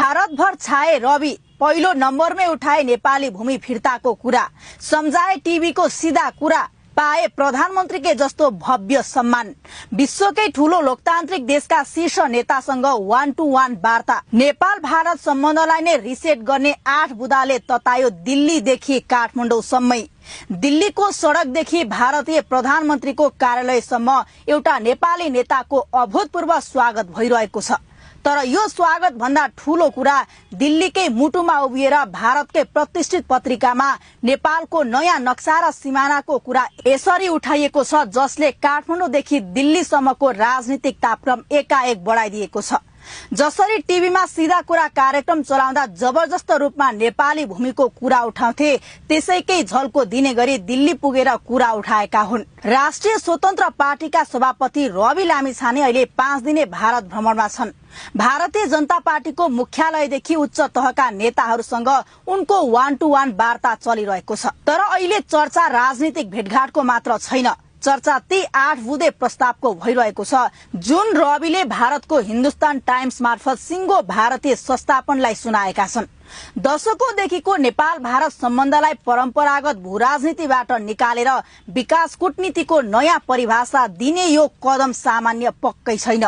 भारतभर छाए रवि, पहिलो नम्बरमै उठाए नेपाली भूमि फिर्ताको कुरा, सम्झाए टिभीको सीधा कुरा, पाए प्रधानमन्त्री के जस्तो भव्य सम्मान। विश्वकै ठूलो लोकतान्त्रिक देशका शीर्ष नेतासँग 1-to-1 वार्ता। नेपाल भारत सम्बन्धलाई नै रिसेट गर्ने 8 बुँदाले ततायो दिल्लीदेखि काठमाडौँसम्मै। दिल्लीको सडकदेखि भारतीय प्रधानमन्त्रीको कार्यालयसम्म एउटा नेपाली नेताको अभूतपूर्व स्वागत भइरहेको छ। तर यो स्वागत भन्दा ठूलो कुरा दिल्लीकै मुटुमा उभिएर भारतकै प्रतिष्ठित पत्रिकामा नेपालको नयाँ नक्सा र सिमानाको कुरा यसरी उठाइएको छ, जसले काठमाडौँदेखि दिल्लीसम्मको राजनीतिक तापक्रम एकाएक बढाइदिएको छ। जसरी टिभीमा सीधा कुरा कार्यक्रम चलाउँदा जबरजस्त रूपमा नेपाली भूमिको कुरा उठाउँथे, त्यसैकै झल्को दिने गरी दिल्ली पुगेर कुरा उठाएका हुन्। राष्ट्रिय स्वतन्त्र पार्टीका सभापति रवि लामिछाने अहिले 5 दिने भारत भ्रमणमा छन्। भारतीय जनता पार्टीको मुख्यालयदेखि उच्च तहका नेताहरूसँग उनको 1-to-1 वार्ता चलिरहेको छ। तर अहिले चर्चा राजनीतिक भेटघाटको मात्र छैन, चर्चा ती 8 बुँदे प्रस्तावको भइरहेको छ, जुन रविले भारतको हिन्दुस्तान टाइम्स मार्फत सिङ्गो भारतीय संस्थापनलाई सुनाएका छन्। दशकौंदेखिको नेपाल भारत सम्बन्धलाई परम्परागत भूराजनीतिबाट निकालेर विकास कूटनीतिको नयाँ परिभाषा दिने यो कदम सामान्य पक्कै छैन।